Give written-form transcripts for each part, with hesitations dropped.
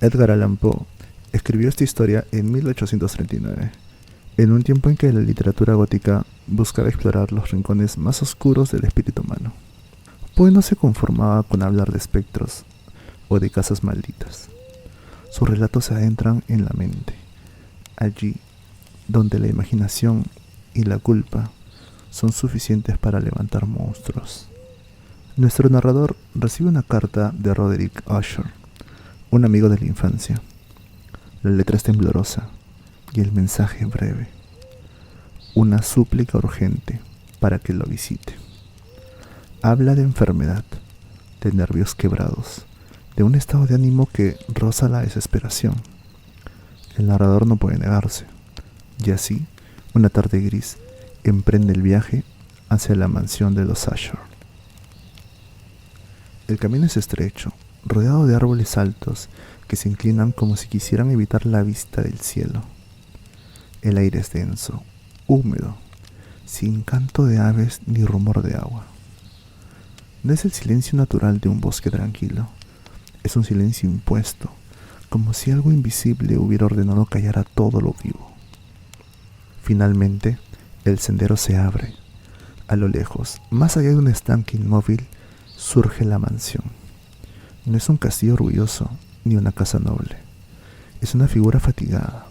Edgar Allan Poe escribió esta historia en 1839, en un tiempo en que la literatura gótica buscaba explorar los rincones más oscuros del espíritu humano. Poe no se conformaba con hablar de espectros o de casas malditas. Sus relatos se adentran en la mente, allí donde la imaginación y la culpa son suficientes para levantar monstruos. Nuestro narrador recibe una carta de Roderick Usher, un amigo de la infancia. La letra es temblorosa y el mensaje breve. Una súplica urgente para que lo visite. Habla de enfermedad, de nervios quebrados, de un estado de ánimo que roza la desesperación. El narrador no puede negarse, y así, una tarde gris, emprende el viaje hacia la mansión de los Usher. El camino es estrecho, rodeado de árboles altos que se inclinan como si quisieran evitar la vista del cielo. El aire es denso, húmedo, sin canto de aves ni rumor de agua. No es el silencio natural de un bosque tranquilo, es un silencio impuesto, como si algo invisible hubiera ordenado callar a todo lo vivo. Finalmente, el sendero se abre. A lo lejos, más allá de un estanque inmóvil, surge la mansión. No es un castillo orgulloso ni una casa noble. Es una figura fatigada,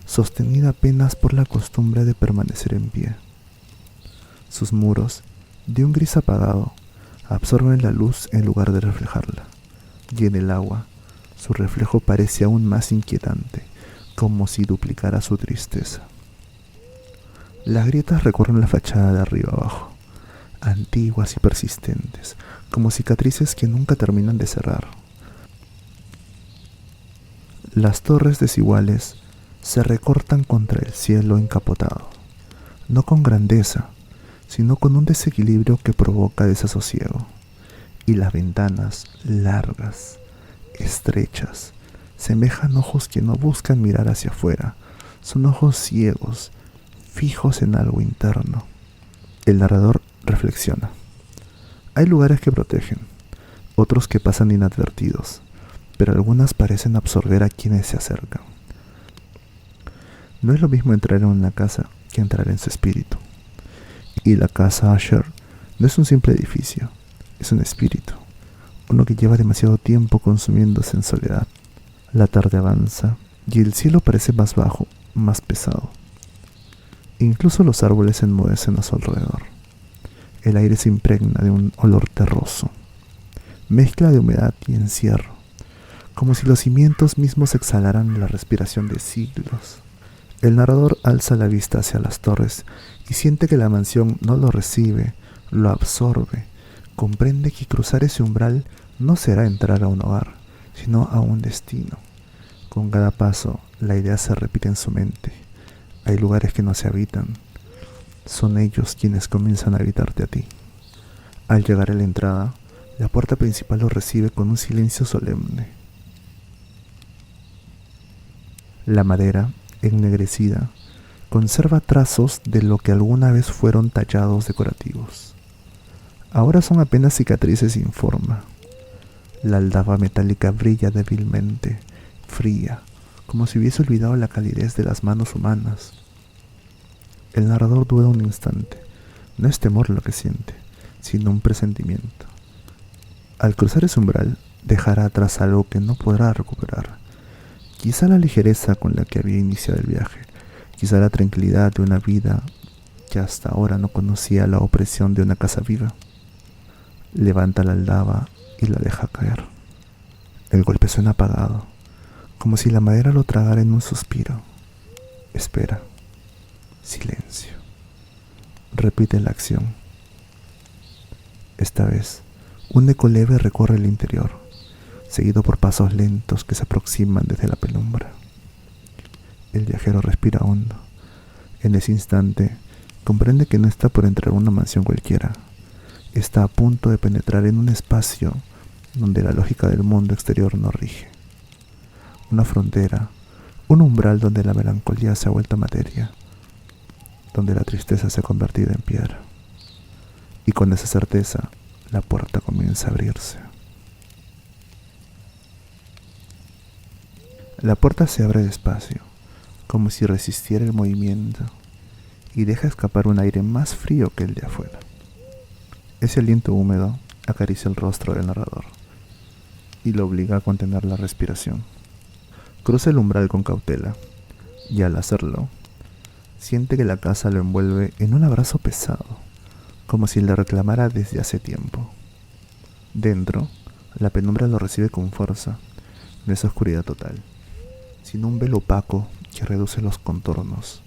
sostenida apenas por la costumbre de permanecer en pie. Sus muros, de un gris apagado, absorben la luz en lugar de reflejarla, y en el agua, su reflejo parece aún más inquietante, como si duplicara su tristeza. Las grietas recorren la fachada de arriba abajo, antiguas y persistentes, como cicatrices que nunca terminan de cerrar. Las torres desiguales se recortan contra el cielo encapotado, no con grandeza, sino con un desequilibrio que provoca desasosiego. Y las ventanas, largas, estrechas, semejan ojos que no buscan mirar hacia afuera, son ojos ciegos, fijos en algo interno. El narrador reflexiona. Hay lugares que protegen, otros que pasan inadvertidos, pero algunas parecen absorber a quienes se acercan. No es lo mismo entrar en una casa que entrar en su espíritu. Y la casa Usher no es un simple edificio, es un espíritu, uno que lleva demasiado tiempo consumiéndose en soledad. La tarde avanza y el cielo parece más bajo, más pesado. Incluso los árboles se enmudecen a su alrededor. El aire se impregna de un olor terroso, mezcla de humedad y encierro, como si los cimientos mismos exhalaran la respiración de siglos. El narrador alza la vista hacia las torres y siente que la mansión no lo recibe, lo absorbe. Comprende que cruzar ese umbral no será entrar a un hogar, sino a un destino. Con cada paso, la idea se repite en su mente. Hay lugares que no se habitan. Son ellos quienes comienzan a habitarte a ti. Al llegar a la entrada, la puerta principal lo recibe con un silencio solemne. La madera, ennegrecida, conserva trazos de lo que alguna vez fueron tallados decorativos. Ahora son apenas cicatrices sin forma. La aldaba metálica brilla débilmente, fría, como si hubiese olvidado la calidez de las manos humanas. El narrador duda un instante. No es temor lo que siente, sino un presentimiento. Al cruzar ese umbral, dejará atrás algo que no podrá recuperar. Quizá la ligereza con la que había iniciado el viaje, quizá la tranquilidad de una vida que hasta ahora no conocía la opresión de una casa viva. Levanta la aldaba y la deja caer. El golpe suena apagado, como si la madera lo tragara en un suspiro. Espera. Silencio. Repite la acción. Esta vez, un eco leve recorre el interior, seguido por pasos lentos que se aproximan desde la penumbra. El viajero respira hondo. En ese instante, comprende que no está por entrar a una mansión cualquiera. Está a punto de penetrar en un espacio donde la lógica del mundo exterior no rige. Una frontera, un umbral donde la melancolía se ha vuelto materia, donde la tristeza se ha convertido en piedra. Y con esa certeza, la puerta comienza a abrirse. La puerta se abre despacio, como si resistiera el movimiento, y deja escapar un aire más frío que el de afuera. Ese aliento húmedo acaricia el rostro del narrador y lo obliga a contener la respiración. Cruza el umbral con cautela, y al hacerlo, siente que la casa lo envuelve en un abrazo pesado, como si le reclamara desde hace tiempo. Dentro, la penumbra lo recibe con fuerza. No es oscuridad total, sino un velo opaco que reduce los contornos.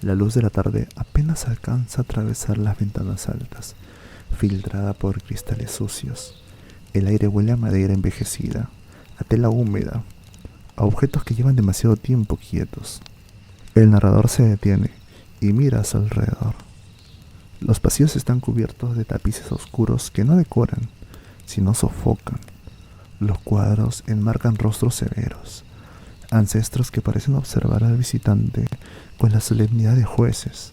La luz de la tarde apenas alcanza a atravesar las ventanas altas, filtrada por cristales sucios. El aire huele a madera envejecida, a tela húmeda, a objetos que llevan demasiado tiempo quietos. El narrador se detiene y mira a su alrededor. Los pasillos están cubiertos de tapices oscuros que no decoran, sino sofocan. Los cuadros enmarcan rostros severos, ancestros que parecen observar al visitante con la solemnidad de jueces.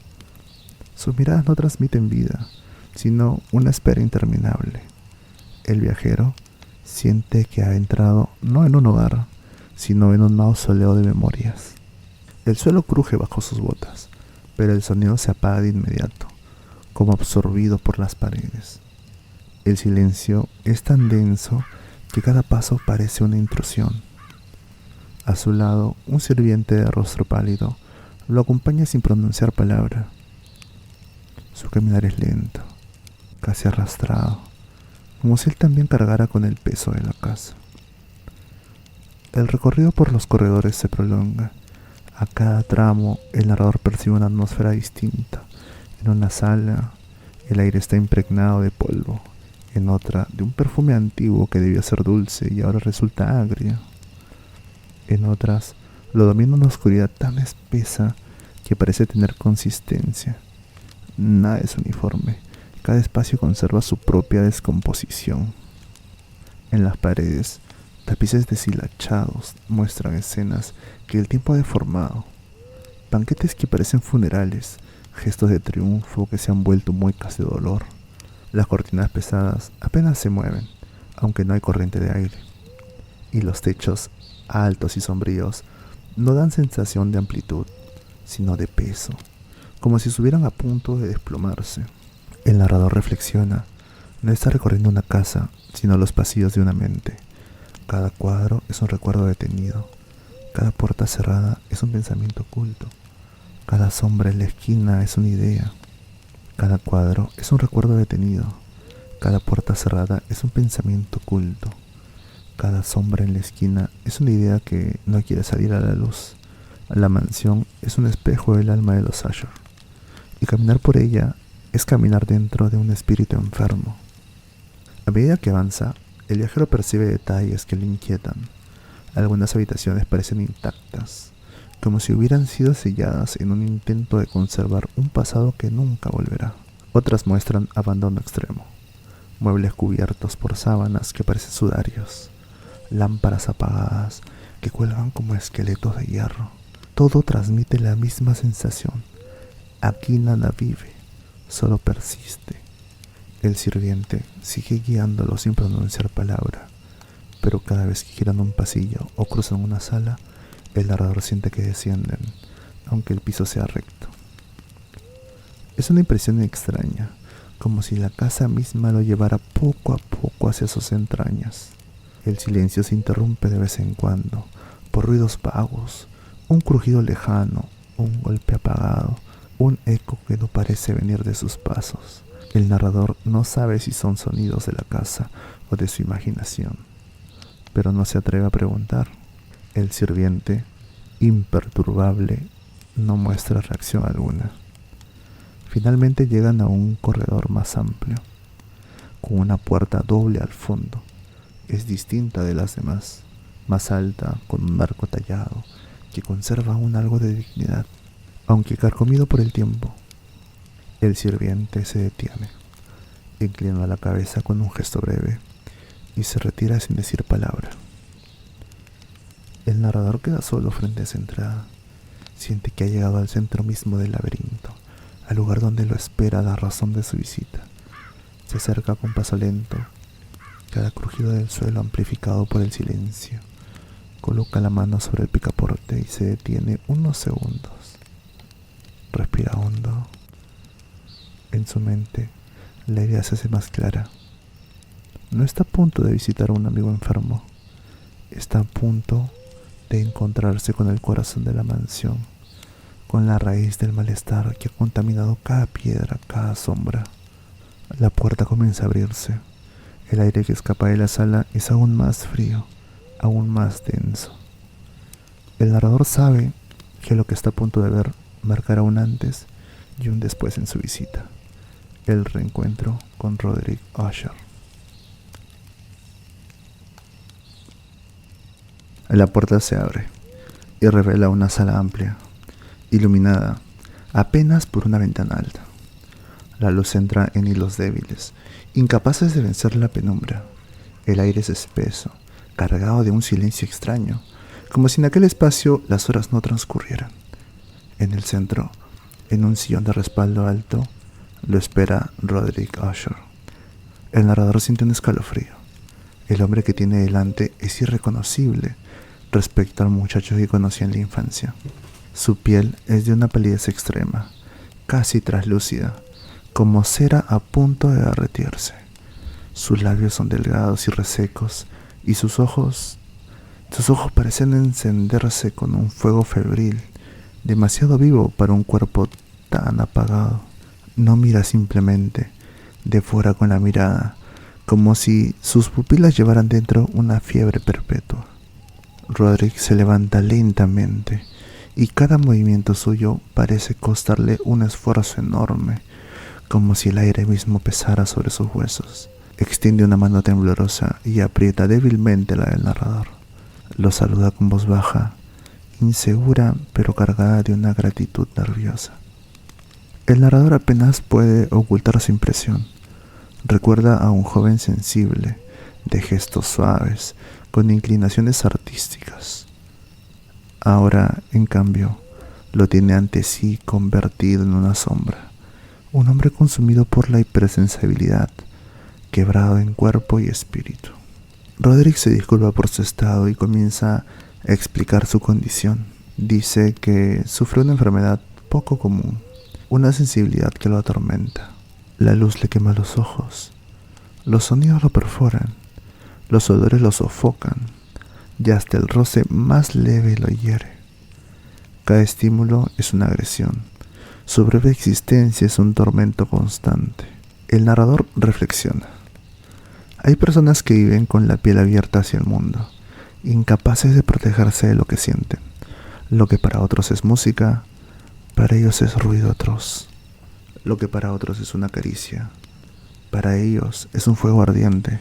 Sus miradas no transmiten vida, sino una espera interminable. El viajero siente que ha entrado no en un hogar, sino en un mausoleo de memorias. El suelo cruje bajo sus botas, pero el sonido se apaga de inmediato, como absorbido por las paredes. El silencio es tan denso que cada paso parece una intrusión. A su lado, un sirviente de rostro pálido lo acompaña sin pronunciar palabra. Su caminar es lento, casi arrastrado, como si él también cargara con el peso de la casa. El recorrido por los corredores se prolonga. A cada tramo, el narrador percibe una atmósfera distinta. En una sala, el aire está impregnado de polvo. En otra, de un perfume antiguo que debía ser dulce y ahora resulta agrio. En otras, lo domina una oscuridad tan espesa que parece tener consistencia. Nada es uniforme. Cada espacio conserva su propia descomposición. En las paredes, tapices deshilachados muestran escenas que el tiempo ha deformado. Banquetes que parecen funerales, gestos de triunfo que se han vuelto muecas de dolor. Las cortinas pesadas apenas se mueven, aunque no hay corriente de aire. Y los techos, altos y sombríos, no dan sensación de amplitud, sino de peso, como si estuvieran a punto de desplomarse. El narrador reflexiona. No está recorriendo una casa, sino los pasillos de una mente. Cada cuadro es un recuerdo detenido. Cada puerta cerrada es un pensamiento oculto. Cada sombra en la esquina es una idea. Cada cuadro es un recuerdo detenido. Cada puerta cerrada es un pensamiento oculto. Cada sombra en la esquina es una idea que no quiere salir a la luz. La mansión es un espejo del alma de los Asher. Y caminar por ella es caminar dentro de un espíritu enfermo. A medida que avanza, el viajero percibe detalles que le inquietan. Algunas habitaciones parecen intactas, como si hubieran sido selladas en un intento de conservar un pasado que nunca volverá. Otras muestran abandono extremo, muebles cubiertos por sábanas que parecen sudarios, lámparas apagadas que cuelgan como esqueletos de hierro. Todo transmite la misma sensación. Aquí nada vive, solo persiste. El sirviente sigue guiándolo sin pronunciar palabra, pero cada vez que giran un pasillo o cruzan una sala, el narrador siente que descienden, aunque el piso sea recto. Es una impresión extraña, como si la casa misma lo llevara poco a poco hacia sus entrañas. El silencio se interrumpe de vez en cuando, por ruidos vagos, un crujido lejano, un golpe apagado, un eco que no parece venir de sus pasos. El narrador no sabe si son sonidos de la casa o de su imaginación, pero no se atreve a preguntar. El sirviente, imperturbable, no muestra reacción alguna. Finalmente llegan a un corredor más amplio, con una puerta doble al fondo. Es distinta de las demás, más alta, con un arco tallado, que conserva aún algo de dignidad, aunque carcomido por el tiempo. El sirviente se detiene, inclina la cabeza con un gesto breve y se retira sin decir palabra. El narrador queda solo frente a esa entrada. Siente que ha llegado al centro mismo del laberinto, al lugar donde lo espera la razón de su visita. Se acerca con paso lento, cada crujido del suelo amplificado por el silencio. Coloca la mano sobre el picaporte y se detiene unos segundos. Respira hondo. En su mente, la idea se hace más clara. No está a punto de visitar a un amigo enfermo. Está a punto de encontrarse con el corazón de la mansión, con la raíz del malestar que ha contaminado cada piedra, cada sombra. La puerta comienza a abrirse. El aire que escapa de la sala es aún más frío, aún más denso. El narrador sabe que lo que está a punto de ver marcará un antes y un después en su visita. El reencuentro con Roderick Usher. La puerta se abre y revela una sala amplia, iluminada apenas por una ventana alta. La luz entra en hilos débiles, incapaces de vencer la penumbra. El aire es espeso, cargado de un silencio extraño, como si en aquel espacio las horas no transcurrieran. En el centro, en un sillón de respaldo alto, lo espera Roderick Usher. El narrador siente un escalofrío. El hombre que tiene delante es irreconocible respecto al muchacho que conocía en la infancia. Su piel es de una palidez extrema, casi translúcida, como cera a punto de derretirse. Sus labios son delgados y resecos, y sus ojos parecen encenderse con un fuego febril, demasiado vivo para un cuerpo tan apagado. No mira simplemente, devora con la mirada, como si sus pupilas llevaran dentro una fiebre perpetua. Roderick se levanta lentamente, y cada movimiento suyo parece costarle un esfuerzo enorme, como si el aire mismo pesara sobre sus huesos. Extiende una mano temblorosa y aprieta débilmente la del narrador. Lo saluda con voz baja, insegura pero cargada de una gratitud nerviosa. El narrador apenas puede ocultar su impresión. Recuerda a un joven sensible, de gestos suaves, con inclinaciones artísticas. Ahora, en cambio, lo tiene ante sí convertido en una sombra. Un hombre consumido por la hipersensibilidad, quebrado en cuerpo y espíritu. Roderick se disculpa por su estado y comienza a explicar su condición. Dice que sufre una enfermedad poco común, una sensibilidad que lo atormenta. La luz le quema los ojos, los sonidos lo perforan, los olores lo sofocan, y hasta el roce más leve lo hiere. Cada estímulo es una agresión. Su breve existencia es un tormento constante. El narrador reflexiona. Hay personas que viven con la piel abierta hacia el mundo, incapaces de protegerse de lo que sienten. Lo que para otros es música, para ellos es ruido atroz. Lo que para otros es una caricia, para ellos es un fuego ardiente.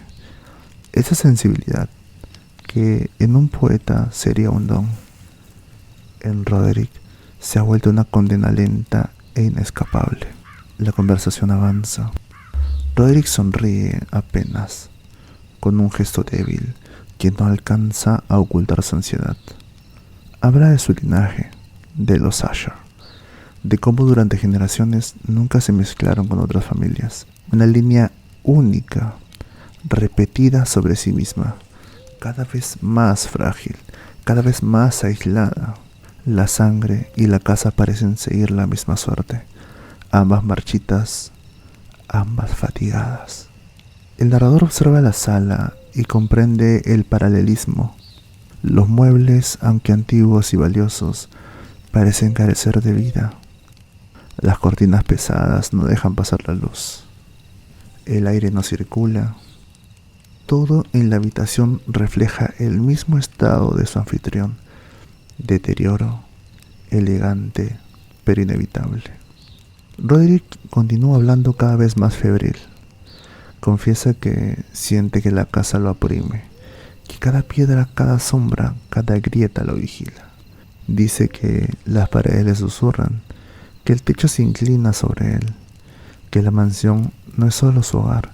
Esa sensibilidad, que en un poeta sería un don, en Roderick se ha vuelto una condena lenta e inescapable. La conversación avanza. Roderick sonríe apenas, con un gesto débil que no alcanza a ocultar su ansiedad. Habla de su linaje, de los Usher, de cómo durante generaciones nunca se mezclaron con otras familias. Una línea única, repetida sobre sí misma, cada vez más frágil, cada vez más aislada. La sangre y la casa parecen seguir la misma suerte, ambas marchitas, ambas fatigadas. El narrador observa la sala y comprende el paralelismo. Los muebles, aunque antiguos y valiosos, parecen carecer de vida. Las cortinas pesadas no dejan pasar la luz. El aire no circula. Todo en la habitación refleja el mismo estado de su anfitrión. Deterioro, elegante, pero inevitable. Roderick continúa hablando cada vez más febril. Confiesa que siente que la casa lo oprime, que cada piedra, cada sombra, cada grieta lo vigila. Dice que las paredes le susurran, que el techo se inclina sobre él, que la mansión no es solo su hogar,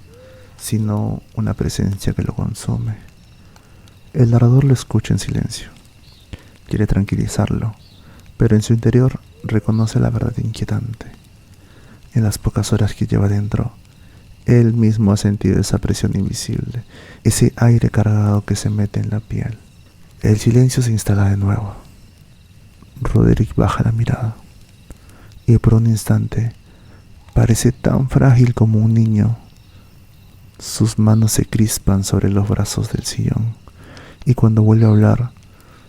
sino una presencia que lo consume. El narrador lo escucha en silencio. Quiere tranquilizarlo, pero en su interior reconoce la verdad inquietante. En las pocas horas que lleva dentro, él mismo ha sentido esa presión invisible, ese aire cargado que se mete en la piel. El silencio se instala de nuevo. Roderick baja la mirada y por un instante parece tan frágil como un niño. Sus manos se crispan sobre los brazos del sillón y cuando vuelve a hablar,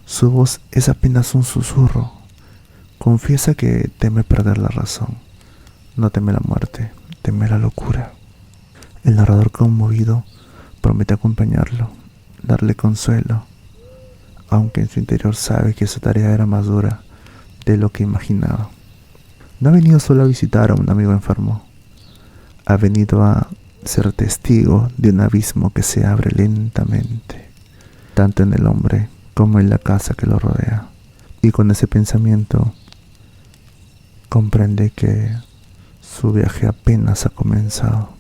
su voz es apenas un susurro. Confiesa que teme perder la razón. No teme la muerte, teme la locura. El narrador conmovido promete acompañarlo, darle consuelo, aunque en su interior sabe que su tarea era más dura de lo que imaginaba. No ha venido solo a visitar a un amigo enfermo, ha venido a ser testigo de un abismo que se abre lentamente, tanto en el hombre como en la casa que lo rodea. Y con ese pensamiento comprende que su viaje apenas ha comenzado.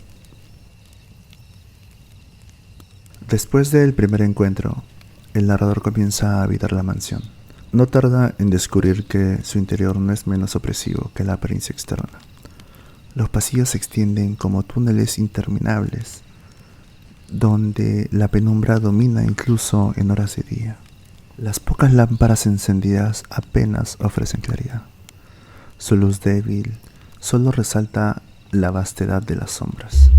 Después del primer encuentro, el narrador comienza a habitar la mansión. No tarda en descubrir que su interior no es menos opresivo que la apariencia externa. Los pasillos se extienden como túneles interminables, donde la penumbra domina incluso en horas de día. Las pocas lámparas encendidas apenas ofrecen claridad. Su luz débil solo resalta la vastedad de las sombras.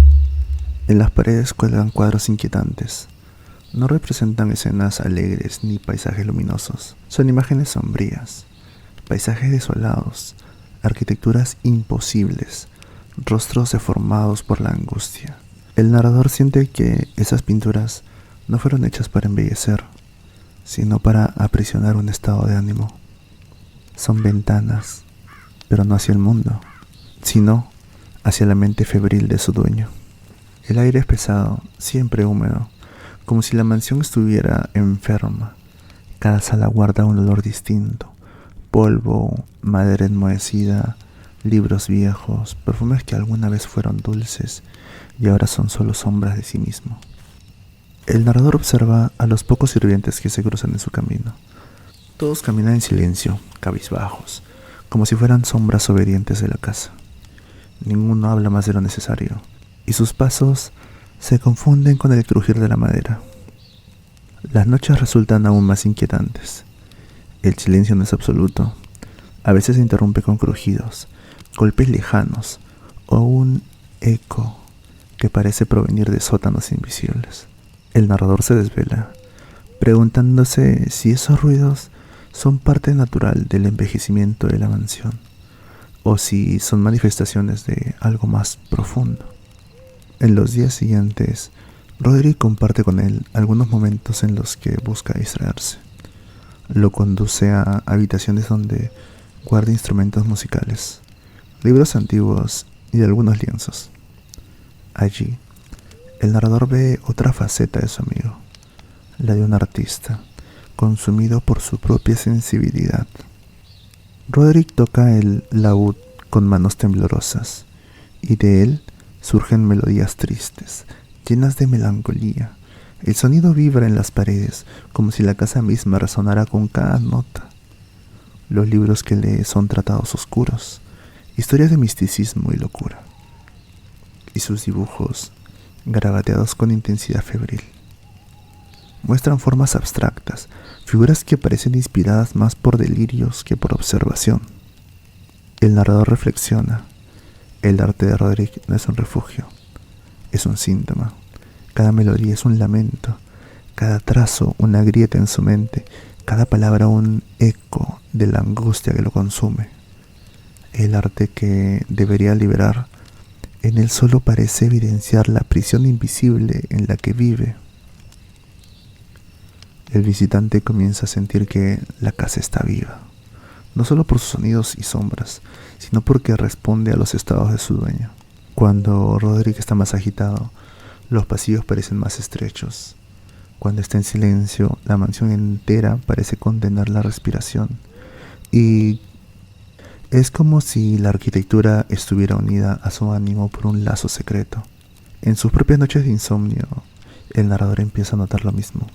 En las paredes cuelgan cuadros inquietantes. No representan escenas alegres ni paisajes luminosos. Son imágenes sombrías, paisajes desolados, arquitecturas imposibles, rostros deformados por la angustia. El narrador siente que esas pinturas no fueron hechas para embellecer, sino para aprisionar un estado de ánimo. Son ventanas, pero no hacia el mundo, sino hacia la mente febril de su dueño. El aire es pesado, siempre húmedo, como si la mansión estuviera enferma. Cada sala guarda un olor distinto: polvo, madera enmohecida, libros viejos, perfumes que alguna vez fueron dulces y ahora son solo sombras de sí mismo. El narrador observa a los pocos sirvientes que se cruzan en su camino. Todos caminan en silencio, cabizbajos, como si fueran sombras obedientes de la casa. Ninguno habla más de lo necesario, y sus pasos se confunden con el crujir de la madera. Las noches resultan aún más inquietantes. El silencio no es absoluto. A veces se interrumpe con crujidos, golpes lejanos o un eco que parece provenir de sótanos invisibles. El narrador se desvela, preguntándose si esos ruidos son parte natural del envejecimiento de la mansión o si son manifestaciones de algo más profundo. En los días siguientes, Roderick comparte con él algunos momentos en los que busca distraerse. Lo conduce a habitaciones donde guarda instrumentos musicales, libros antiguos y algunos lienzos. Allí, el narrador ve otra faceta de su amigo, la de un artista, consumido por su propia sensibilidad. Roderick toca el laúd con manos temblorosas, y de él surgen melodías tristes, llenas de melancolía. El sonido vibra en las paredes, como si la casa misma resonara con cada nota. Los libros que lee son tratados oscuros, historias de misticismo y locura, y sus dibujos, garabateados con intensidad febril, muestran formas abstractas, figuras que parecen inspiradas más por delirios que por observación. El narrador reflexiona: el arte de Roderick no es un refugio, es un síntoma. Cada melodía es un lamento, cada trazo una grieta en su mente, cada palabra un eco de la angustia que lo consume. El arte que debería liberar, en él solo parece evidenciar la prisión invisible en la que vive. El visitante comienza a sentir que la casa está viva, no solo por sus sonidos y sombras, sino porque responde a los estados de su dueño. Cuando Roderick está más agitado, los pasillos parecen más estrechos. Cuando está en silencio, la mansión entera parece condenar la respiración. Y es como si la arquitectura estuviera unida a su ánimo por un lazo secreto. En sus propias noches de insomnio, el narrador empieza a notar lo mismo.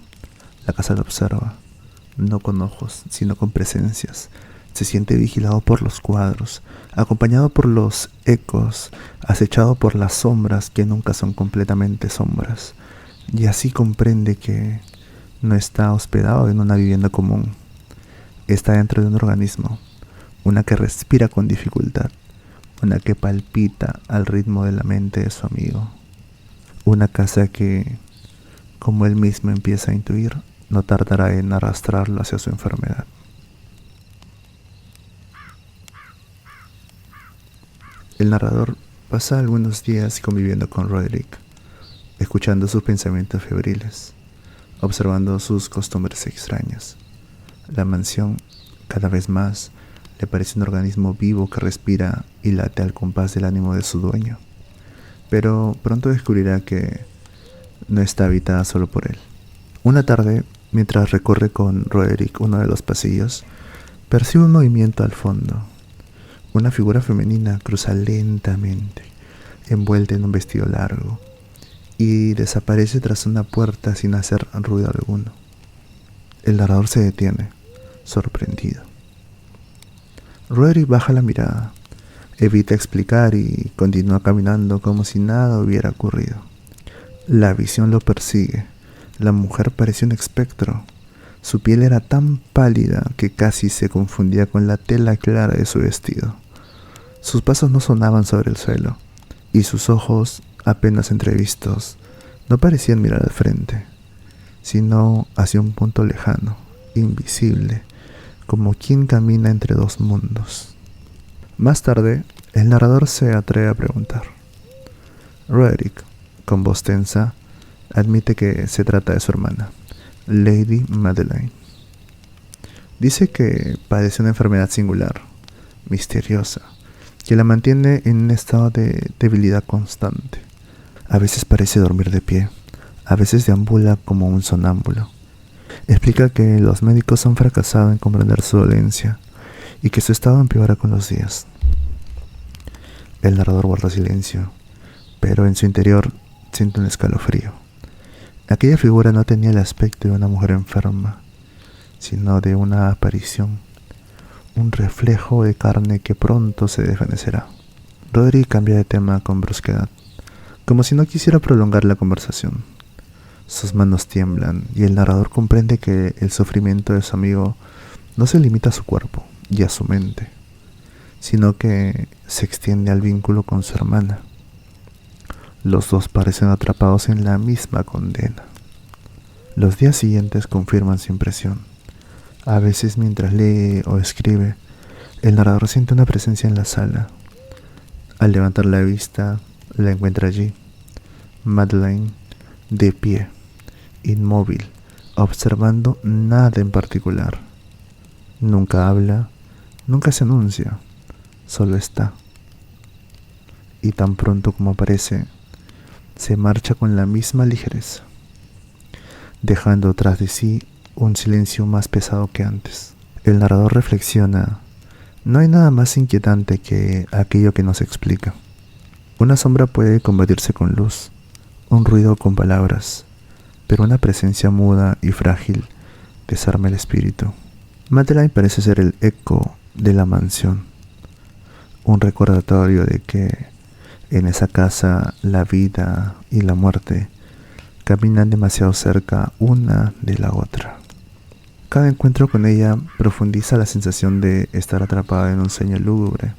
La casa lo observa, no con ojos, sino con presencias. Se siente vigilado por los cuadros, acompañado por los ecos, acechado por las sombras que nunca son completamente sombras. Y así comprende que No está hospedado en una vivienda común. Está dentro de un organismo, una que respira con dificultad, una que palpita al ritmo de la mente de su amigo. Una casa que, como él mismo empieza a intuir, no tardará en arrastrarlo hacia su enfermedad. El narrador pasa algunos días conviviendo con Roderick, escuchando sus pensamientos febriles, observando sus costumbres extrañas. La mansión, cada vez más, le parece un organismo vivo que respira y late al compás del ánimo de su dueño. Pero pronto descubrirá que no está habitada solo por él. Una tarde, mientras recorre con Roderick uno de los pasillos, percibe un movimiento al fondo. Una figura femenina cruza lentamente, envuelta en un vestido largo, y desaparece tras una puerta sin hacer ruido alguno. El narrador se detiene, sorprendido. Roderick baja la mirada, evita explicar y continúa caminando como si nada hubiera ocurrido. La visión lo persigue. La mujer parecía un espectro. Su piel era tan pálida que casi se confundía con la tela clara de su vestido. Sus pasos no sonaban sobre el suelo, y sus ojos, apenas entrevistos, no parecían mirar al frente, sino hacia un punto lejano, invisible, como quien camina entre dos mundos. Más tarde, el narrador se atreve a preguntar. Roderick, con voz tensa, admite que se trata de su hermana, Lady Madeline. Dice que padece una enfermedad singular, misteriosa, que la mantiene en un estado de debilidad constante. A veces parece dormir de pie, a veces deambula como un sonámbulo. Explica que los médicos han fracasado en comprender su dolencia y que su estado empeora con los días. El narrador guarda silencio, pero en su interior siente un escalofrío. Aquella figura no tenía el aspecto de una mujer enferma, sino de una aparición, un reflejo de carne que pronto se desvanecerá. Roderick cambia de tema con brusquedad, como si no quisiera prolongar la conversación. Sus manos tiemblan y el narrador comprende que el sufrimiento de su amigo no se limita a su cuerpo y a su mente, sino que se extiende al vínculo con su hermana. Los dos parecen atrapados en la misma condena. Los días siguientes confirman su impresión. A veces, mientras lee o escribe, el narrador siente una presencia en la sala. Al levantar la vista, la encuentra allí, Madeline, de pie, inmóvil, observando nada en particular. Nunca habla, nunca se anuncia, solo está. Y tan pronto como aparece, se marcha con la misma ligereza, dejando tras de sí un silencio más pesado que antes. El narrador reflexiona: no hay nada más inquietante que aquello que no se explica. Una sombra puede combatirse con luz, un ruido con palabras, pero una presencia muda y frágil desarma el espíritu. Madeline parece ser el eco de la mansión, un recordatorio de que en esa casa la vida y la muerte caminan demasiado cerca una de la otra. Cada encuentro con ella profundiza la sensación de estar atrapada en un sueño lúgubre.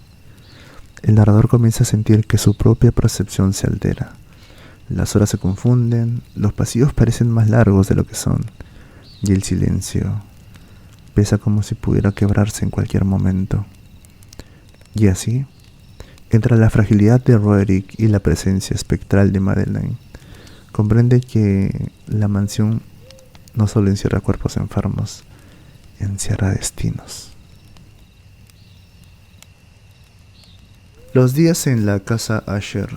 El narrador comienza a sentir que su propia percepción se altera. Las horas se confunden, los pasillos parecen más largos de lo que son, y el silencio pesa como si pudiera quebrarse en cualquier momento. Y así, entre la fragilidad de Roderick y la presencia espectral de Madeline, comprende que la mansión no solo encierra cuerpos enfermos, encierra destinos. Los días en la casa Asher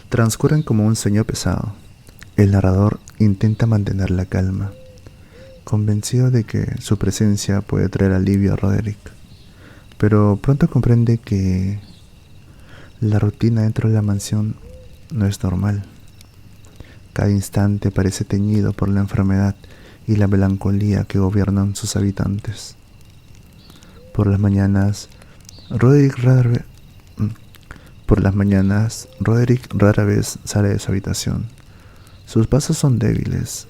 transcurren como un sueño pesado. El narrador intenta mantener la calma, convencido de que su presencia puede traer alivio a Roderick, pero pronto comprende que la rutina dentro de la mansión no es normal. Cada instante parece teñido por la enfermedad y la melancolía que gobiernan sus habitantes. Por las mañanas, Roderick rara vez sale de su habitación. Sus pasos son débiles,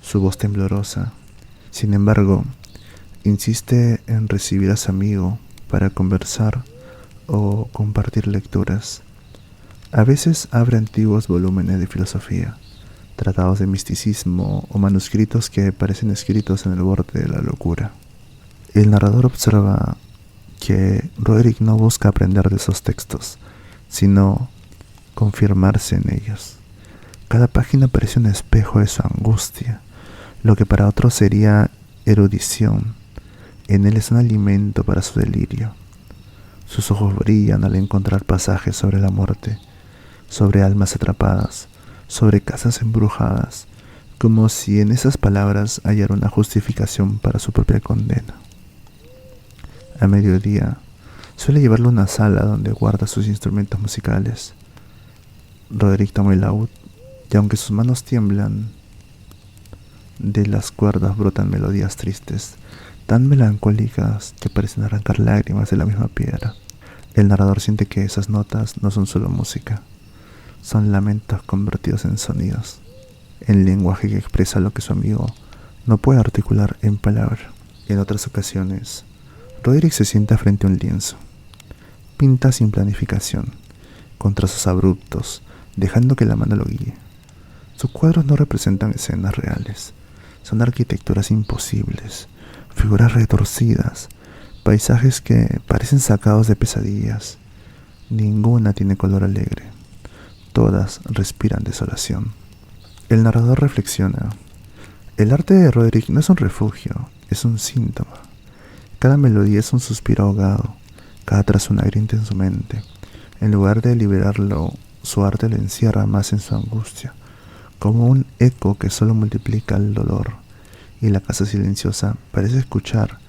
su voz temblorosa, Sin embargo, insiste en recibir a su amigo para conversar o compartir lecturas. A veces abre antiguos volúmenes de filosofía, tratados de misticismo o manuscritos que parecen escritos en el borde de la locura. El narrador observa que Roderick no busca aprender de esos textos, sino confirmarse en ellos. Cada página parece un espejo de su angustia, lo que para otros sería erudición. En él es un alimento para su delirio. Sus ojos brillan al encontrar pasajes sobre la muerte, sobre almas atrapadas, sobre casas embrujadas, como si en esas palabras hallara una justificación para su propia condena. A mediodía, suele llevarlo a una sala donde guarda sus instrumentos musicales. Roderick toma el laúd, y aunque sus manos tiemblan, de las cuerdas brotan melodías tristes, tan melancólicas que parecen arrancar lágrimas de la misma piedra. El narrador siente que esas notas no son solo música, son lamentos convertidos en sonidos, en lenguaje que expresa lo que su amigo no puede articular en palabras. En otras ocasiones, Roderick se sienta frente a un lienzo. Pinta sin planificación, con trazos abruptos, dejando que la mano lo guíe. Sus cuadros no representan escenas reales, son arquitecturas imposibles, figuras retorcidas, paisajes que parecen sacados de pesadillas. Ninguna tiene color alegre, todas respiran desolación. El narrador reflexiona. El arte de Roderick no es un refugio, es un síntoma. Cada melodía es un suspiro ahogado, cada trazo una grieta en su mente. En lugar de liberarlo, su arte lo encierra más en su angustia, como un eco que solo multiplica el dolor, y la casa silenciosa parece escuchar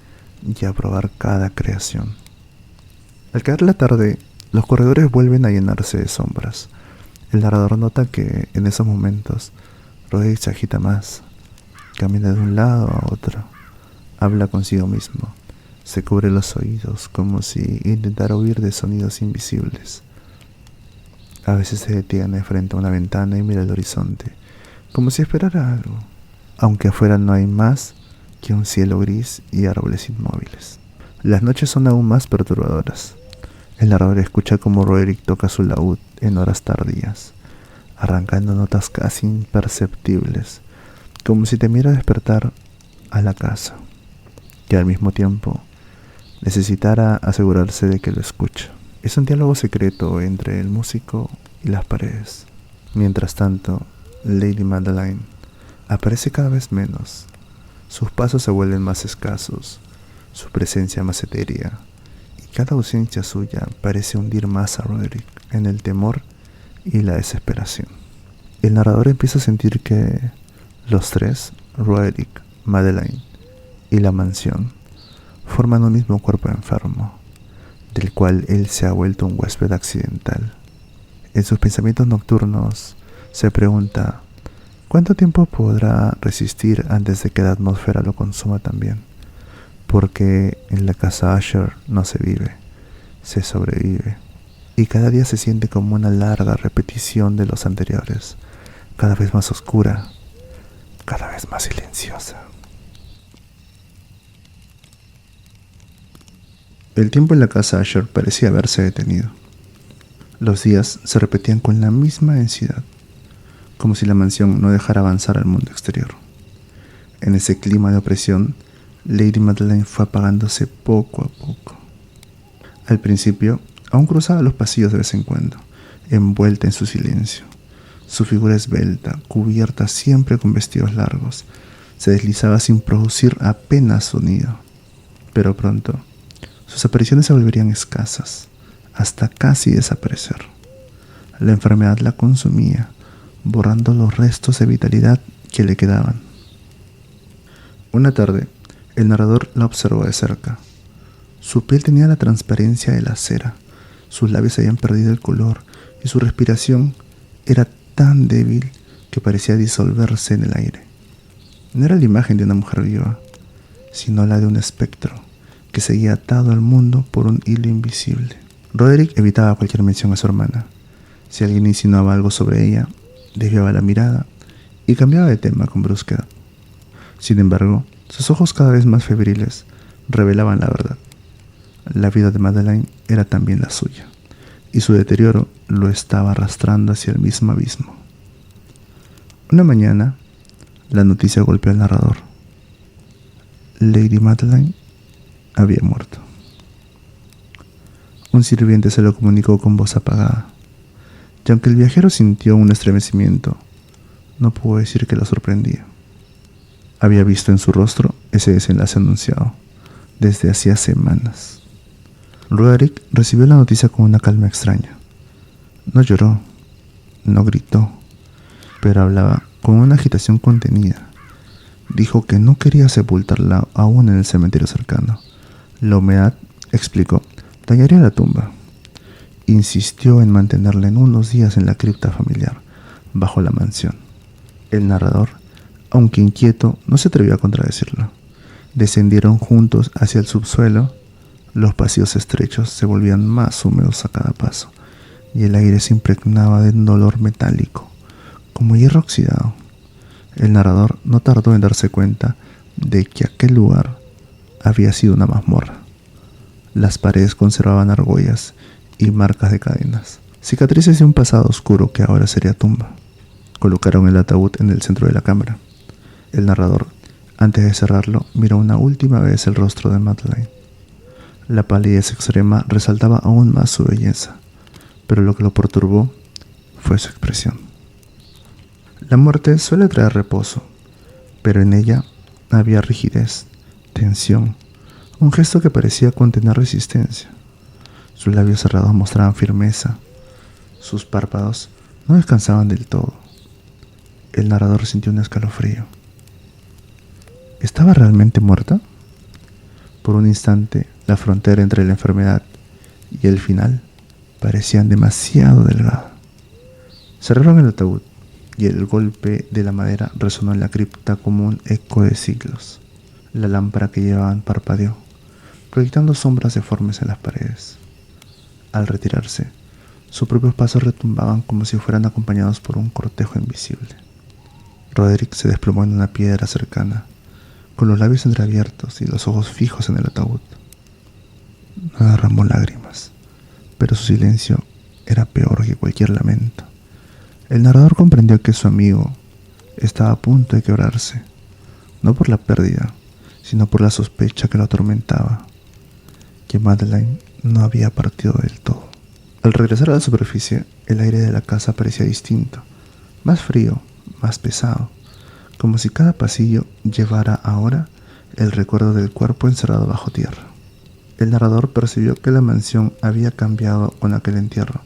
y aprobar cada creación. Al caer la tarde, los corredores vuelven a llenarse de sombras. El narrador nota que en esos momentos Roderick se agita más, camina de un lado a otro, habla consigo mismo, se cubre los oídos como si intentara huir de sonidos invisibles. A veces se detiene frente a una ventana y mira el horizonte, como si esperara algo, aunque afuera no hay más que un cielo gris y árboles inmóviles. Las noches son aún más perturbadoras. El narrador escucha cómo Roderick toca su laúd en horas tardías, arrancando notas casi imperceptibles, como si temiera despertar a la casa, y al mismo tiempo necesitara asegurarse de que lo escucha. Es un diálogo secreto entre el músico y las paredes. Mientras tanto, Lady Madeline aparece cada vez menos. Sus pasos se vuelven más escasos, su presencia más etérea, y cada ausencia suya parece hundir más a Roderick en el temor y la desesperación. El narrador empieza a sentir que los tres, Roderick, Madeline y la mansión, forman un mismo cuerpo enfermo, del cual él se ha vuelto un huésped accidental. En sus pensamientos nocturnos se pregunta ¿cuánto tiempo podrá resistir antes de que la atmósfera lo consuma también? Porque en la casa Usher no se vive, se sobrevive. Y cada día se siente como una larga repetición de los anteriores, cada vez más oscura, cada vez más silenciosa. El tiempo en la casa Usher parecía haberse detenido. Los días se repetían con la misma densidad, como si la mansión no dejara avanzar al mundo exterior. En ese clima de opresión, Lady Madeline fue apagándose poco a poco. Al principio, aún cruzaba los pasillos de vez en cuando, envuelta en su silencio. Su figura esbelta, cubierta siempre con vestidos largos, se deslizaba sin producir apenas sonido. Pero pronto, sus apariciones se volverían escasas, hasta casi desaparecer. La enfermedad la consumía, borrando los restos de vitalidad que le quedaban. Una tarde, el narrador la observó de cerca. Su piel tenía la transparencia de la cera, sus labios habían perdido el color y su respiración era tan débil que parecía disolverse en el aire. No era la imagen de una mujer viva, sino la de un espectro que seguía atado al mundo por un hilo invisible. Roderick evitaba cualquier mención a su hermana. Si alguien insinuaba algo sobre ella, desviaba la mirada y cambiaba de tema con brusquedad. Sin embargo, Sus ojos cada vez más febriles revelaban la verdad. La vida de Madeleine era también la suya, y su deterioro lo estaba arrastrando hacia el mismo abismo. Una mañana, la noticia golpeó al narrador. Lady Madeleine había muerto. Un sirviente se lo comunicó con voz apagada, y aunque el viajero sintió un estremecimiento, no pudo decir que lo sorprendía. Había visto en su rostro ese desenlace anunciado desde hacía semanas. Roderick recibió la noticia con una calma extraña. No lloró, no gritó, pero hablaba con una agitación contenida. Dijo que no quería sepultarla aún en el cementerio cercano. La humedad, explicó, dañaría la tumba. Insistió en mantenerla en unos días en la cripta familiar, bajo la mansión. El narrador, aunque inquieto, no se atrevió a contradecirlo. Descendieron juntos hacia el subsuelo. Los pasillos estrechos se volvían más húmedos a cada paso, y el aire se impregnaba de un olor metálico, como hierro oxidado. El narrador no tardó en darse cuenta de que aquel lugar había sido una mazmorra. Las paredes conservaban argollas y marcas de cadenas, cicatrices de un pasado oscuro que ahora sería tumba. Colocaron el ataúd en el centro de la cámara. El narrador, antes de cerrarlo, miró una última vez el rostro de Madeleine. La palidez extrema resaltaba aún más su belleza, pero lo que lo perturbó fue su expresión. La muerte suele traer reposo, pero en ella había rigidez, tensión, un gesto que parecía contener resistencia. Sus labios cerrados mostraban firmeza, sus párpados no descansaban del todo. El narrador sintió un escalofrío. ¿Estaba realmente muerta? Por un instante, la frontera entre la enfermedad y el final parecían demasiado delgada. Cerraron el ataúd y el golpe de la madera resonó en la cripta como un eco de siglos. La lámpara que llevaban parpadeó, proyectando sombras deformes en las paredes. Al retirarse, sus propios pasos retumbaban como si fueran acompañados por un cortejo invisible. Roderick se desplomó en una piedra cercana, con los labios entreabiertos y los ojos fijos en el ataúd. No derramó lágrimas, pero su silencio era peor que cualquier lamento. El narrador comprendió que su amigo estaba a punto de quebrarse, no por la pérdida, sino por la sospecha que lo atormentaba, que Madeleine no había partido del todo. Al regresar a la superficie, el aire de la casa parecía distinto, más frío, más pesado, como si cada pasillo llevara ahora el recuerdo del cuerpo encerrado bajo tierra. El narrador percibió que la mansión había cambiado con aquel entierro.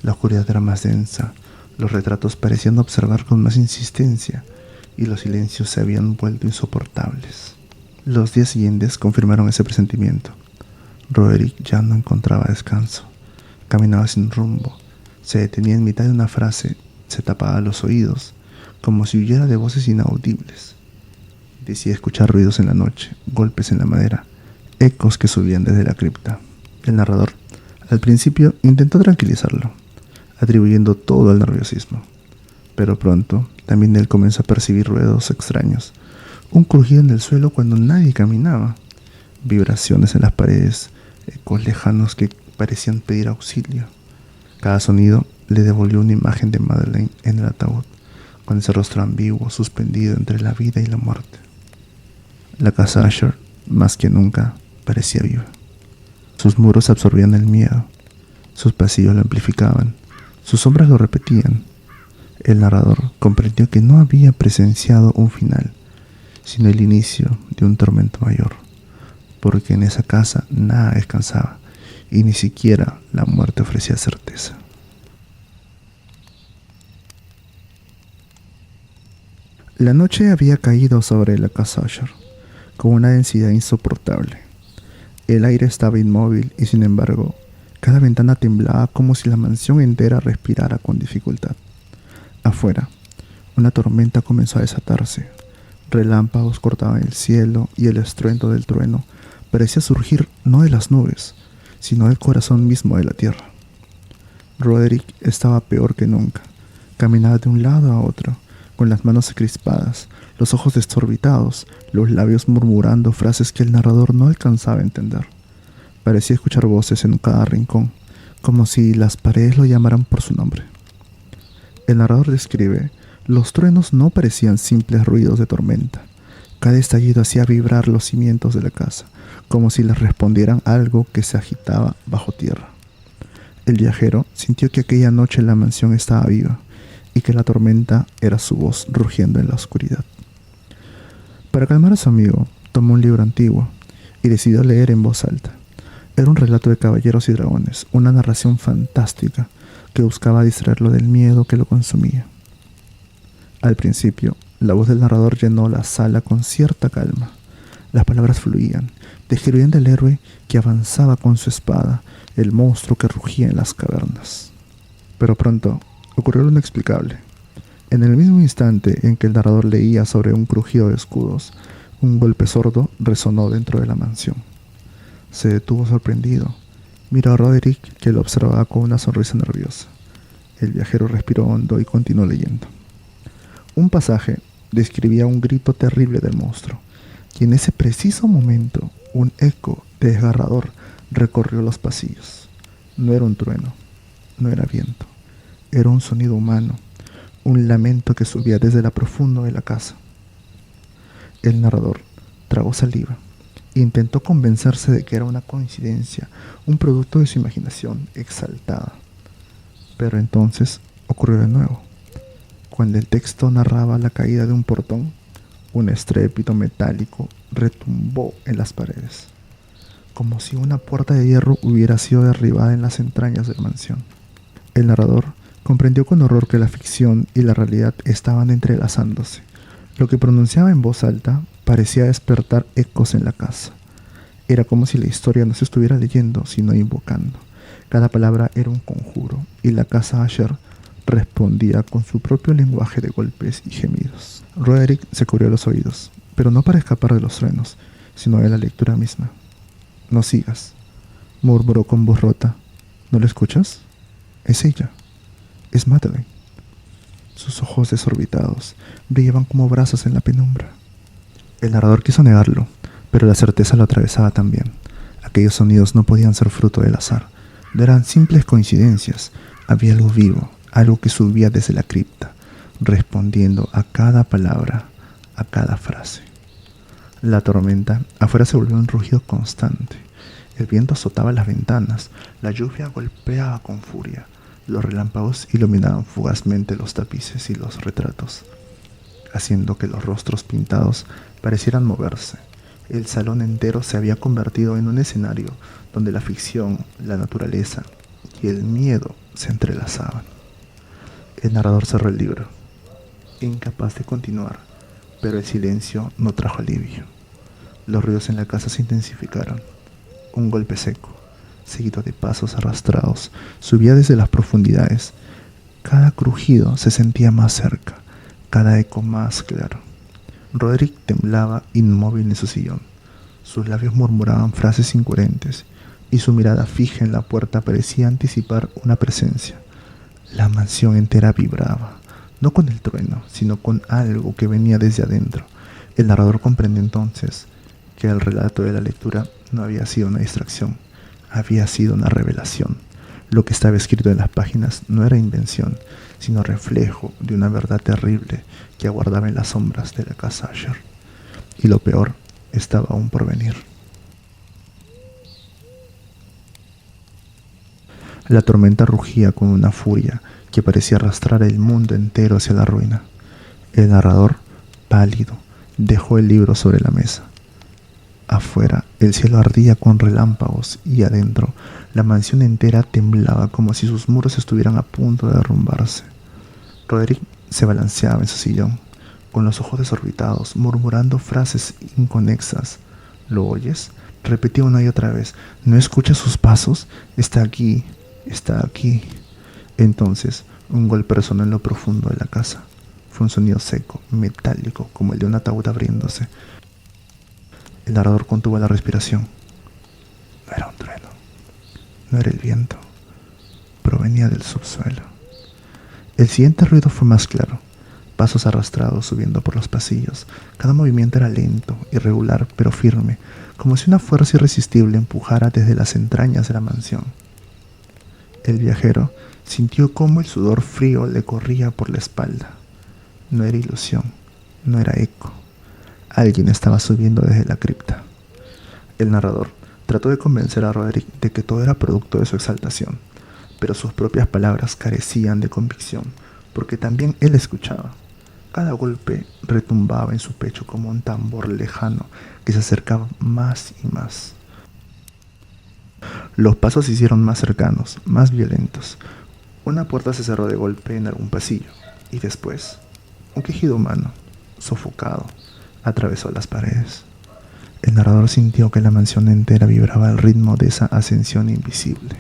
La oscuridad era más densa, los retratos parecían observar con más insistencia y los silencios se habían vuelto insoportables. Los días siguientes confirmaron ese presentimiento. Roderick ya no encontraba descanso. Caminaba sin rumbo, se detenía en mitad de una frase, se tapaba los oídos, como si huyera de voces inaudibles. Decía escuchar ruidos en la noche, golpes en la madera, ecos que subían desde la cripta. El narrador, al principio, intentó tranquilizarlo, atribuyendo todo al nerviosismo. Pero pronto, también él comenzó a percibir ruidos extraños, un crujido en el suelo cuando nadie caminaba, vibraciones en las paredes, ecos lejanos que parecían pedir auxilio. Cada sonido le devolvió una imagen de Madeleine en el ataúd, con ese rostro ambiguo suspendido entre la vida y la muerte. La casa Usher, más que nunca, parecía viva. Sus muros absorbían el miedo, sus pasillos lo amplificaban, sus sombras lo repetían. El narrador comprendió que no había presenciado un final, sino el inicio de un tormento mayor, porque en esa casa nada descansaba y ni siquiera la muerte ofrecía certeza. La noche había caído sobre la casa Usher, con una densidad insoportable. El aire estaba inmóvil y, sin embargo, cada ventana temblaba como si la mansión entera respirara con dificultad. Afuera, una tormenta comenzó a desatarse. Relámpagos cortaban el cielo y el estruendo del trueno parecía surgir no de las nubes, sino del corazón mismo de la tierra. Roderick estaba peor que nunca. Caminaba de un lado a otro, con las manos crispadas, los ojos desorbitados, los labios murmurando frases que el narrador no alcanzaba a entender. Parecía escuchar voces en cada rincón, como si las paredes lo llamaran por su nombre. El narrador describe: los truenos no parecían simples ruidos de tormenta. Cada estallido hacía vibrar los cimientos de la casa, como si les respondieran algo que se agitaba bajo tierra. El viajero sintió que aquella noche la mansión estaba viva y que la tormenta era su voz rugiendo en la oscuridad. Para calmar a su amigo, tomó un libro antiguo y decidió leer en voz alta. Era un relato de caballeros y dragones, una narración fantástica que buscaba distraerlo del miedo que lo consumía. Al principio, la voz del narrador llenó la sala con cierta calma. Las palabras fluían, describían del héroe que avanzaba con su espada, el monstruo que rugía en las cavernas. Pero pronto ocurrió lo inexplicable. En el mismo instante en que el narrador leía sobre un crujido de escudos, un golpe sordo resonó dentro de la mansión. Se detuvo sorprendido. Miró a Roderick, que lo observaba con una sonrisa nerviosa. El viajero respiró hondo y continuó leyendo. Un pasaje describía un grito terrible del monstruo, y en ese preciso momento un eco desgarrador recorrió los pasillos. No era un trueno, no era viento, era un sonido humano, un lamento que subía desde lo profundo de la casa. El narrador tragó saliva e intentó convencerse de que era una coincidencia, un producto de su imaginación exaltada. Pero entonces ocurrió de nuevo. Cuando el texto narraba la caída de un portón, un estrépito metálico retumbó en las paredes, como si una puerta de hierro hubiera sido derribada en las entrañas de la mansión. El narrador comprendió con horror que la ficción y la realidad estaban entrelazándose. Lo que pronunciaba en voz alta parecía despertar ecos en la casa. Era como si la historia no se estuviera leyendo, sino invocando. Cada palabra era un conjuro, y la casa Asher respondía con su propio lenguaje de golpes y gemidos. Roderick se cubrió los oídos, pero no para escapar de los truenos, sino de la lectura misma. «No sigas», murmuró con voz rota. «¿No lo escuchas? Es ella. Es Madeleine». Sus ojos desorbitados brillaban como brasas en la penumbra. El narrador quiso negarlo, pero la certeza lo atravesaba también. Aquellos sonidos no podían ser fruto del azar. No eran simples coincidencias. Había algo vivo, algo que subía desde la cripta, respondiendo a cada palabra, a cada frase. La tormenta afuera se volvió un rugido constante. El viento azotaba las ventanas, la lluvia golpeaba con furia, los relámpagos iluminaban fugazmente los tapices y los retratos, haciendo que los rostros pintados parecieran moverse. El salón entero se había convertido en un escenario donde la ficción, la naturaleza y el miedo se entrelazaban. El narrador cerró el libro, incapaz de continuar, pero el silencio no trajo alivio. Los ruidos en la casa se intensificaron. Un golpe seco, seguido de pasos arrastrados, subía desde las profundidades. Cada crujido se sentía más cerca, cada eco más claro. Roderick temblaba inmóvil en su sillón. Sus labios murmuraban frases incoherentes y su mirada fija en la puerta parecía anticipar una presencia. La mansión entera vibraba, no con el trueno, sino con algo que venía desde adentro. El narrador comprendió entonces que el relato de la lectura no había sido una distracción, había sido una revelación. Lo que estaba escrito en las páginas no era invención, sino reflejo de una verdad terrible que aguardaba en las sombras de la casa Asher. Y lo peor estaba aún por venir. La tormenta rugía con una furia que parecía arrastrar el mundo entero hacia la ruina. El narrador, pálido, dejó el libro sobre la mesa. Afuera, el cielo ardía con relámpagos y adentro, la mansión entera temblaba como si sus muros estuvieran a punto de derrumbarse. Roderick se balanceaba en su sillón, con los ojos desorbitados, murmurando frases inconexas. ¿Lo oyes?, repetía una y otra vez. ¿No escuchas sus pasos? Está aquí, está aquí. Entonces, un golpe resonó en lo profundo de la casa. Fue un sonido seco, metálico, como el de un ataúd abriéndose. El narrador contuvo la respiración. No era un trueno, no era el viento, provenía del subsuelo. El siguiente ruido fue más claro. pasos arrastrados subiendo por los pasillos. Cada movimiento era lento, irregular, pero firme, como si una fuerza irresistible empujara desde las entrañas de la mansión. El viajero sintió cómo el sudor frío le corría por la espalda. No era ilusión, no era eco. Alguien estaba subiendo desde la cripta. El narrador trató de convencer a Roderick de que todo era producto de su exaltación, pero sus propias palabras carecían de convicción, porque también él escuchaba. Cada golpe retumbaba en su pecho como un tambor lejano que se acercaba más y más. Los pasos se hicieron más cercanos, más violentos. Una puerta se cerró de golpe en algún pasillo, y después, un quejido humano, sofocado, atravesó las paredes. El narrador sintió que la mansión entera vibraba al ritmo de esa ascensión invisible.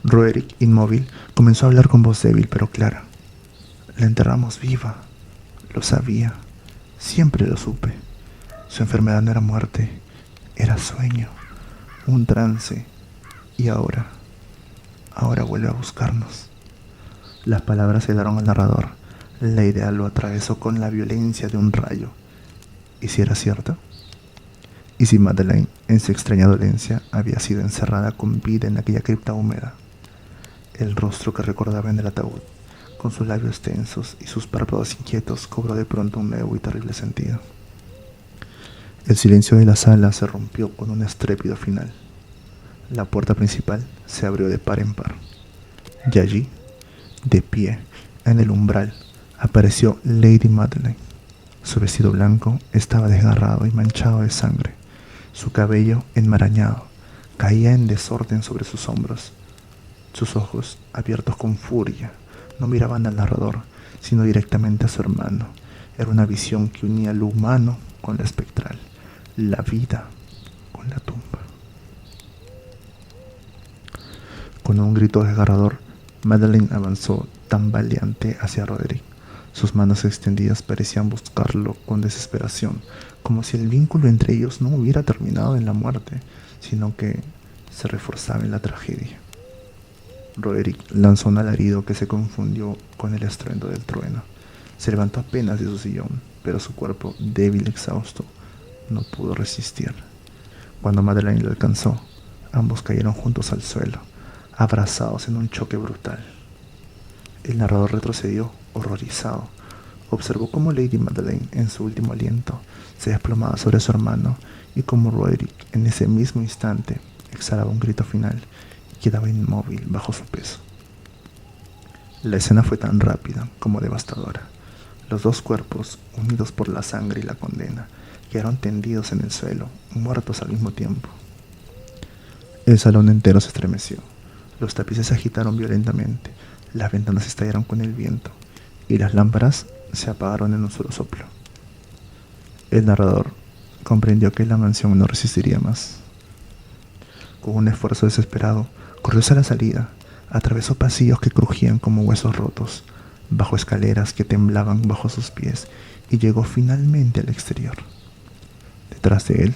Roderick, inmóvil, comenzó a hablar con voz débil pero clara. La enterramos viva. Lo sabía. Siempre lo supe. Su enfermedad no era muerte, era sueño, un trance. Y ahora vuelve a buscarnos. Las palabras helaron al narrador. La idea lo atravesó con la violencia de un rayo. ¿Y si era cierto? ¿Y si Madeleine, en su extraña dolencia, había sido encerrada con vida en aquella cripta húmeda? El rostro que recordaba en el ataúd, con sus labios tensos y sus párpados inquietos, cobró de pronto un nuevo y terrible sentido. El silencio de la sala se rompió con un estrépito final. La puerta principal se abrió de par en par. Y allí, de pie, en el umbral, apareció Lady Madeleine. Su vestido blanco estaba desgarrado y manchado de sangre. Su cabello, enmarañado, caía en desorden sobre sus hombros. Sus ojos, abiertos con furia, no miraban al narrador, sino directamente a su hermano. Era una visión que unía lo humano con lo espectral, la vida con la tumba. Con un grito desgarrador, Madeleine avanzó tambaleante hacia Roderick. Sus manos extendidas parecían buscarlo con desesperación, como si el vínculo entre ellos no hubiera terminado en la muerte, sino que se reforzaba en la tragedia. Roderick lanzó un alarido que se confundió con el estruendo del trueno. Se levantó apenas de su sillón, pero su cuerpo, débil y exhausto, no pudo resistir. Cuando Madeleine lo alcanzó, ambos cayeron juntos al suelo, abrazados en un choque brutal. El narrador retrocedió, horrorizado. Observó cómo Lady Madeleine, en su último aliento, se desplomaba sobre su hermano y cómo Roderick, en ese mismo instante, exhalaba un grito final y quedaba inmóvil bajo su peso. La escena fue tan rápida como devastadora. Los dos cuerpos, unidos por la sangre y la condena, quedaron tendidos en el suelo, muertos al mismo tiempo. El salón entero se estremeció. Los tapices se agitaron violentamente, las ventanas estallaron con el viento y las lámparas se apagaron en un solo soplo. El narrador comprendió que la mansión no resistiría más. Con un esfuerzo desesperado, corrió hacia la salida, atravesó pasillos que crujían como huesos rotos, bajó escaleras que temblaban bajo sus pies y llegó finalmente al exterior. Detrás de él,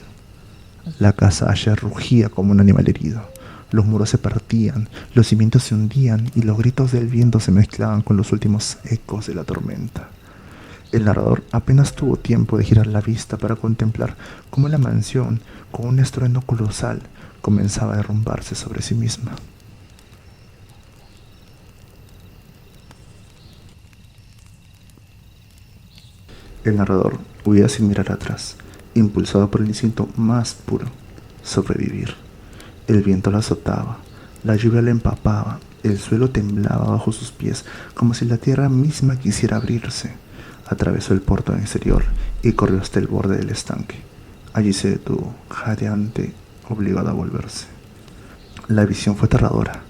la casa Asher rugía como un animal herido. Los muros se partían, los cimientos se hundían y los gritos del viento se mezclaban con los últimos ecos de la tormenta. El narrador apenas tuvo tiempo de girar la vista para contemplar cómo la mansión, con un estruendo colosal, comenzaba a derrumbarse sobre sí misma. El narrador huía sin mirar atrás, impulsado por el instinto más puro: sobrevivir. El viento la azotaba, la lluvia la empapaba, el suelo temblaba bajo sus pies, como si la tierra misma quisiera abrirse. Atravesó el portón exterior y corrió hasta el borde del estanque. Allí se detuvo, jadeante, obligado a volverse. La visión fue aterradora.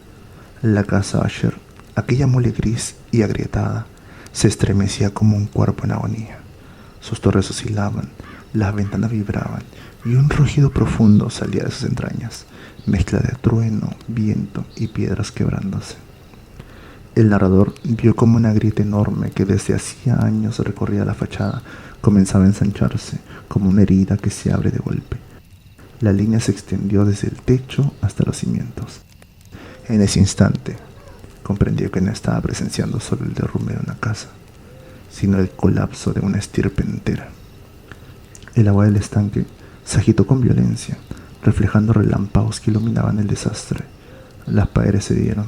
La casa Asher, aquella mole gris y agrietada, se estremecía como un cuerpo en agonía. Sus torres oscilaban, las ventanas vibraban y un rugido profundo salía de sus entrañas, mezcla de trueno, viento y piedras quebrándose. El narrador vio como una grieta enorme que desde hacía años recorría la fachada comenzaba a ensancharse como una herida que se abre de golpe. La línea se extendió desde el techo hasta los cimientos. En ese instante comprendió que no estaba presenciando solo el derrumbe de una casa, sino el colapso de una estirpe entera. El agua del estanque se agitó con violencia, reflejando relámpagos que iluminaban el desastre. Las paredes cedieron.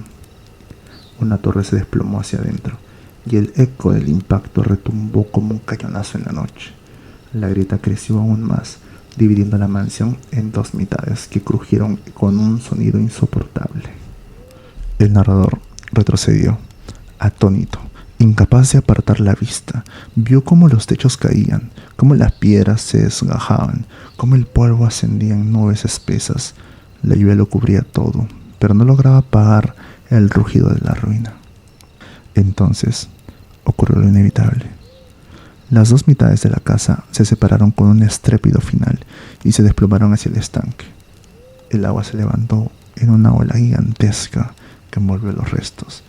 Una torre se desplomó hacia adentro, y el eco del impacto retumbó como un cañonazo en la noche. La grieta creció aún más, dividiendo la mansión en dos mitades que crujieron con un sonido insoportable. El narrador retrocedió, atónito, incapaz de apartar la vista. Vio cómo los techos caían, cómo las piedras se desgajaban, cómo el polvo ascendía en nubes espesas. La lluvia lo cubría todo, pero no lograba apagar el rugido de la ruina. Entonces ocurrió lo inevitable. Las dos mitades de la casa se separaron con un estrépito final y se desplomaron hacia el estanque. El agua se levantó en una ola gigantesca que envolvió los restos.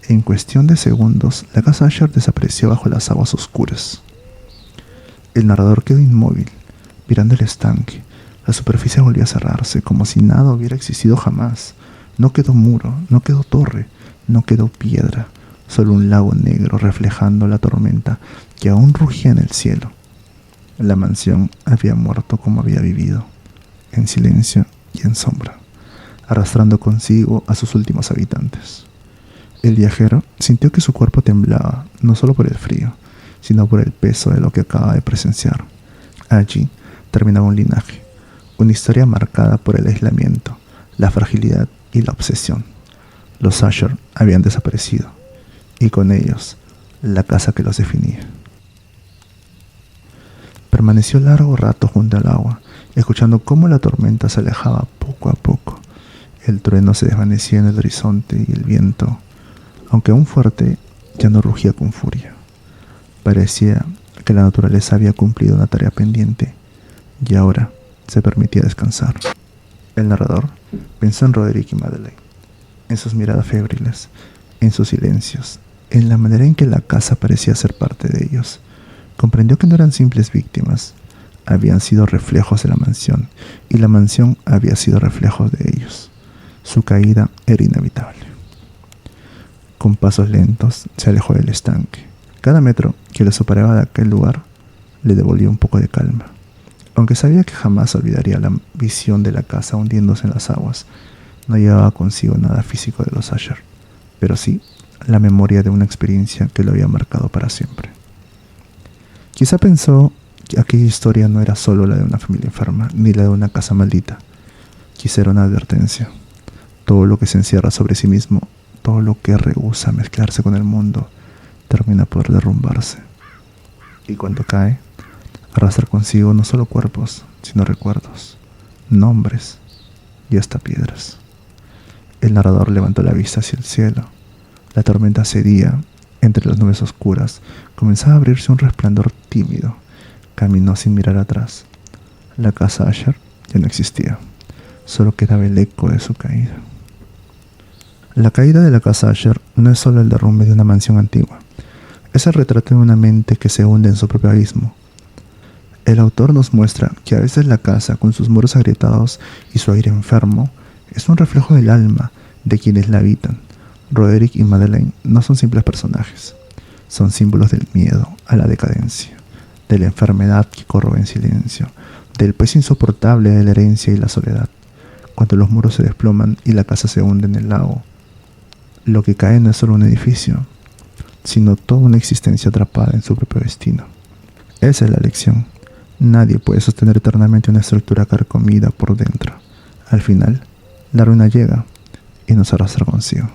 En cuestión de segundos, la casa Asher desapareció bajo las aguas oscuras. El narrador quedó inmóvil, mirando el estanque. La superficie volvió a cerrarse, como si nada hubiera existido jamás. No quedó muro, no quedó torre, no quedó piedra, solo un lago negro reflejando la tormenta que aún rugía en el cielo. La mansión había muerto como había vivido, en silencio y en sombra, arrastrando consigo a sus últimos habitantes. El viajero sintió que su cuerpo temblaba, no solo por el frío, sino por el peso de lo que acaba de presenciar. Allí terminaba un linaje, una historia marcada por el aislamiento, la fragilidad y la obsesión. Los Asher habían desaparecido, y con ellos, la casa que los definía. Permaneció largo rato junto al agua, escuchando cómo la tormenta se alejaba poco a poco. El trueno se desvanecía en el horizonte y el viento, aunque aún fuerte, ya no rugía con furia. Parecía que la naturaleza había cumplido una tarea pendiente y ahora se permitía descansar. El narrador pensó en Roderick y Madeleine, en sus miradas febriles, en sus silencios, en la manera en que la casa parecía ser parte de ellos. Comprendió que no eran simples víctimas, habían sido reflejos de la mansión, y la mansión había sido reflejos de ellos. Su caída era inevitable. Con pasos lentos se alejó del estanque. Cada metro que le separaba de aquel lugar le devolvía un poco de calma. Aunque sabía que jamás olvidaría la visión de la casa hundiéndose en las aguas, no llevaba consigo nada físico de los Asher, pero sí la memoria de una experiencia que lo había marcado para siempre. Quizá pensó que aquella historia no era solo la de una familia enferma, ni la de una casa maldita. Quizá era una advertencia. Todo lo que se encierra sobre sí mismo, todo lo que rehúsa mezclarse con el mundo, termina por derrumbarse. Y cuando cae, arrastra consigo no solo cuerpos, sino recuerdos, nombres y hasta piedras. El narrador levantó la vista hacia el cielo. La tormenta cedía. Entre las nubes oscuras comenzaba a abrirse un resplandor tímido. Caminó sin mirar atrás. La casa Asher ya no existía. Solo quedaba el eco de su caída. La caída de la casa Asher no es solo el derrumbe de una mansión antigua. Es el retrato de una mente que se hunde en su propio abismo. El autor nos muestra que a veces la casa, con sus muros agrietados y su aire enfermo, es un reflejo del alma de quienes la habitan. Roderick y Madeleine no son simples personajes, son símbolos del miedo a la decadencia, de la enfermedad que corroe en silencio, del peso insoportable de la herencia y la soledad. Cuando los muros se desploman y la casa se hunde en el lago, lo que cae no es solo un edificio, sino toda una existencia atrapada en su propio destino. Esa es la lección. Nadie puede sostener eternamente una estructura carcomida por dentro. Al final, la ruina llega y nos arrastra consigo.